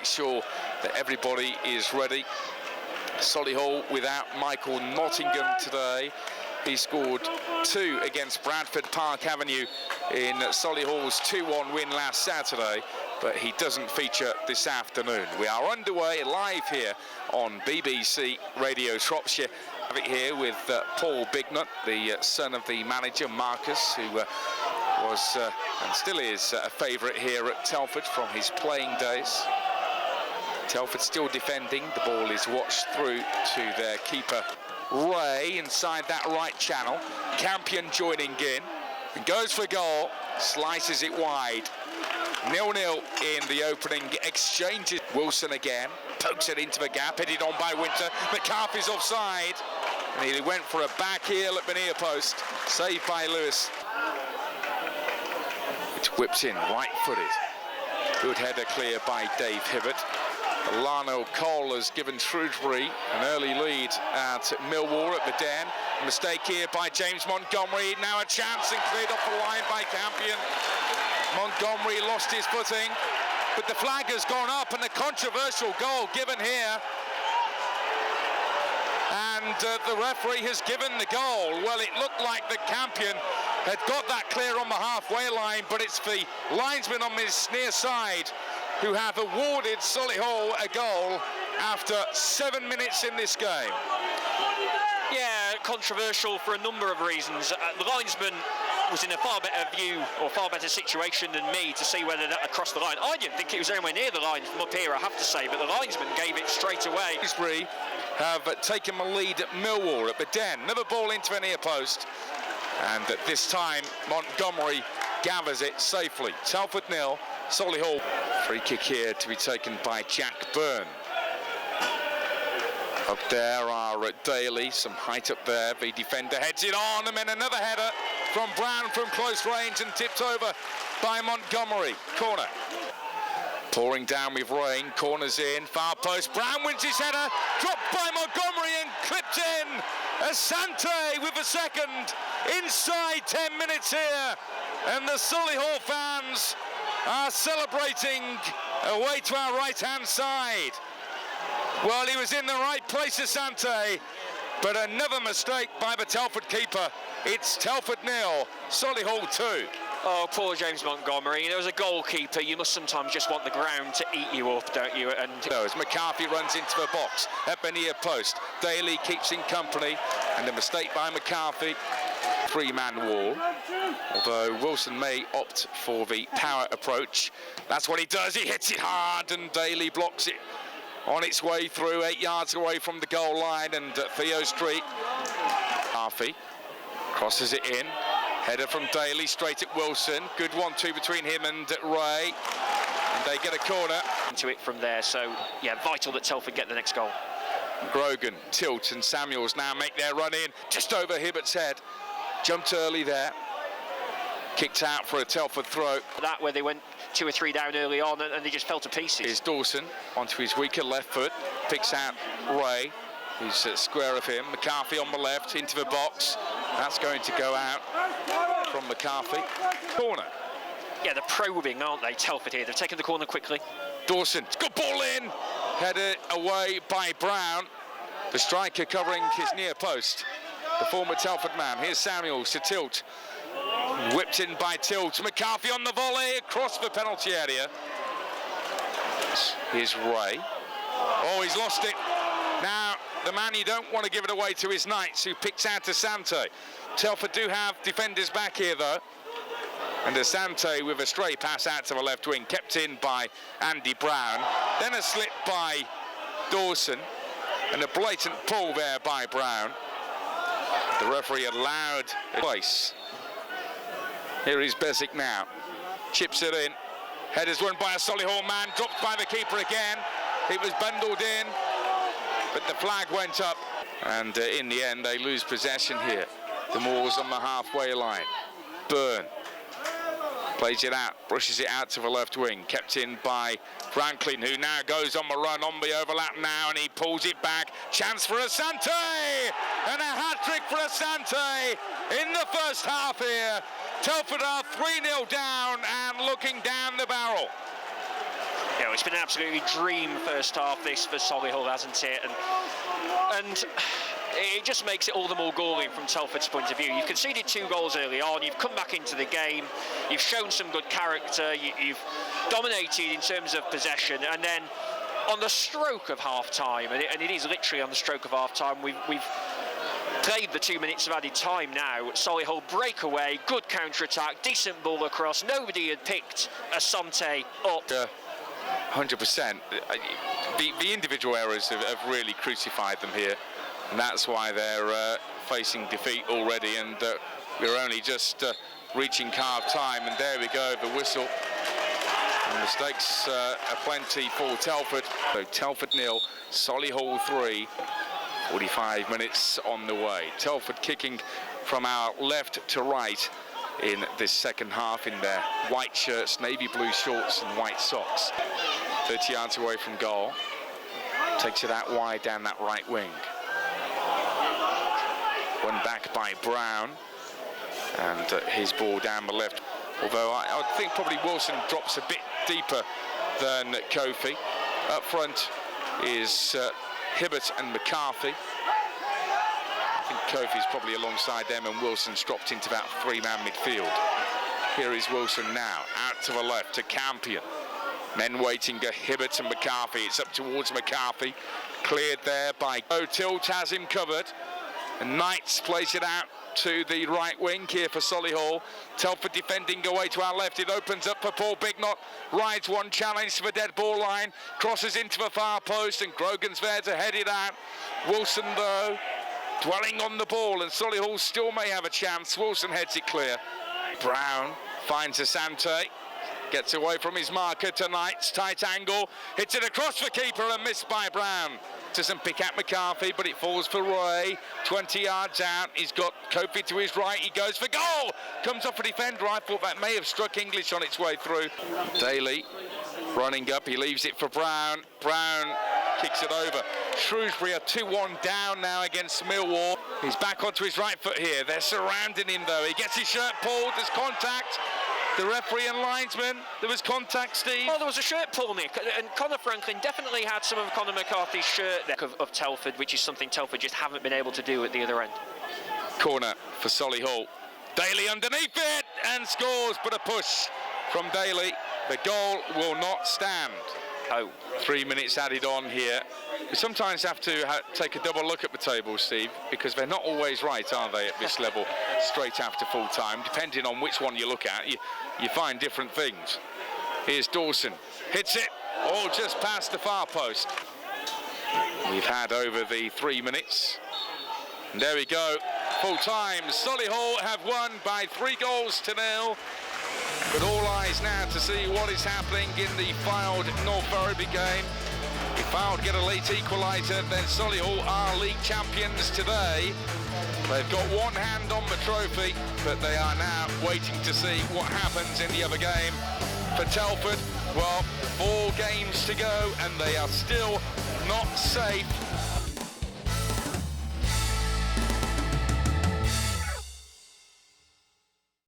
make sure that everybody is ready. Solihull without Michael Nottingham today. He scored 2 against Bradford Park Avenue in Solihull's 2-1 win last Saturday, but he doesn't feature this afternoon. We are underway live here on BBC Radio Shropshire. Have it here with Paul Bignut, the son of the manager Marcus, who was and still is a favourite here at Telford from his playing days. Telford still defending. The ball is watched through to their keeper Ray inside that right channel. Campion joining in and goes for goal, slices it wide. 0-0 in the opening exchange. Wilson again pokes it into the gap, headed on by Winter. McCarthy's offside, and he went for a back heel at the near post, saved by Lewis, which whips in right-footed. Good header clear by Dave Hibbert. Lano Cole has given Shrewsbury an early lead at Millwall at the Den. A mistake here by James Montgomery. Now a chance and cleared off the line by Campion. Montgomery lost his footing, but the flag has gone up and a controversial goal given here. And the referee has given the goal. Well, it looked like the Campion had got that clear on the halfway line, but it's the linesman on his near side who have awarded Solihull a goal after 7 minutes in this game. Yeah, controversial for a number of reasons. The linesman was in a far better view or far better situation than me to see whether that had crossed the line. I didn't think it was anywhere near the line from up here, I have to say, but the linesman gave it straight away. Shrewsbury have taken the lead at Millwall at the Den. Another ball into a near post, and at this time Montgomery gathers it safely. Telford 0, Solihull. Free kick here to be taken by Jack Byrne. Up there are Daly, some height up there. The defender heads it on, and then another header from Brown from close range and tipped over by Montgomery. Corner. Pouring down with rain, corners in, far post. Brown wins his header, dropped by Montgomery and clipped in. Asante with a second, inside 10 minutes here. And the Solihull fans are celebrating away to our right-hand side. Well, he was in the right place, Asante, but another mistake by the Telford keeper. It's Telford 0, Solihull 2. Oh, poor James Montgomery. There was a goalkeeper. You must sometimes just want the ground to eat you up, don't you? And as McCarthy runs into the box at the near post, Daly keeps in company, and a mistake by McCarthy. 3-man wall, although Wilson may opt for the power approach. That's what he does. He hits it hard, and Daly blocks it on its way through, 8 yards away from the goal line, and Theo Street. Harvey crosses it in. Header from Daly straight at Wilson. Good 1-2 between him and Ray, and they get a corner. Into it from there, so yeah, vital that Telford get the next goal. Grogan, Tilt and Samuels now make their run in, just over Hibbert's head. Jumped early there, kicked out for a Telford throw. That where they went 2 or 3 down early on and they just fell to pieces. Here's Dawson onto his weaker left foot, picks out Ray, who's square of him. McCarthy on the left, into the box. That's going to go out from McCarthy. Corner. Yeah, they're probing, aren't they, Telford here? They've taken the corner quickly. Dawson, good ball in. Headed away by Brown. The striker covering his near post. The former Telford man. Here's Samuels to Tilt. Whipped in by Tilt. McCarthy on the volley across the penalty area. Here's Ray. Oh, he's lost it. Now, the man you don't want to give it away to is Knights, who picks out Asante. Telford do have defenders back here, though. And Asante with a stray pass out to the left wing, kept in by Andy Brown. Then a slip by Dawson, and a blatant pull there by Brown. The referee allowed a place. Here is Besic now. Chips it in. Headers run by a Solihull man, dropped by the keeper again. It was bundled in, but the flag went up. And in the end, they lose possession here. The Moors on the halfway line. Byrne plays it out, brushes it out to the left wing, kept in by Franklin, who now goes on the run, on the overlap now, and he pulls it back. Chance for Asante! And a hat-trick for Asante in the first half here. Telford are 3-0 down and looking down the barrel. Yeah, Well, it's been an absolutely dream first half this for Solihull, hasn't it? And it just makes it all the more galling from Telford's point of view. You've conceded 2 goals early on, you've come back into the game, you've shown some good character, you've dominated in terms of possession, and then on the stroke of half-time, and it is literally on the stroke of half-time, we've played the 2 minutes of added time now. Solihull break away, good counter-attack, decent ball across, nobody had picked Asante up. 100%. The individual errors have really crucified them here, and that's why they're facing defeat already, and we're only just reaching half-time, and there we go, the whistle. And mistakes are plenty for Telford. So Telford 0, Solihull 3, 45 minutes on the way. Telford kicking from our left to right in this second half in their white shirts, navy blue shorts and white socks. 30 yards away from goal. Takes it out wide down that right wing. One back by Brown. And his ball down the left. Although I think probably Wilson drops a bit deeper than Kofi. Up front is Hibbert and McCarthy. I think Kofi's probably alongside them, and Wilson's dropped into that 3-man midfield. Here is Wilson now, out to the left to Campion. Men waiting to Hibbert and McCarthy. It's up towards McCarthy. Cleared there by Tilt, has him covered. And Knights plays it out to the right wing here for Solihull. Telford defending away to our left. It opens up for Paul Bignot. Rides one challenge to the dead ball line. Crosses into the far post, and Grogan's there to head it out. Wilson, though, dwelling on the ball, and Solihull still may have a chance. Wilson heads it clear. Brown finds Asante. Gets away from his marker to Knights. Tight angle. Hits it across the keeper and missed by Brown. Doesn't pick out McCarthy, but it falls for Roy. 20 yards out. He's got Kofi to his right. He goes for goal. Comes off a defender. I thought that may have struck English on its way through. Daly running up. He leaves it for Brown. Brown kicks it over. Shrewsbury are 2-1 down now against Millwall. He's back onto his right foot here. They're surrounding him, though. He gets his shirt pulled. There's contact. The referee and linesman, there was contact, Steve. Well, there was a shirt pull, Nick, and Conor Franklin definitely had some of Conor McCarthy's shirt there of Telford, which is something Telford just haven't been able to do at the other end. Corner for Solihull. Daly underneath it and scores, but a push from Daly. The goal will not stand. Oh. 3 minutes added on here. We sometimes have to take a double look at the table, Steve, because they're not always right, are they, at this level, straight after full time. Depending on which one you look at, you find different things. Here's Dawson. Hits it. All just past the far post. We've had over the 3 minutes. And there we go. Full time. Solihull have won by 3-0. But all eyes now to see what is happening in the Fylde North Ferriby game. If Fylde get a late equaliser, then Solihull are league champions today. They've got one hand on the trophy, but they are now waiting to see what happens in the other game. For Telford, well, 4 games to go, and they are still not safe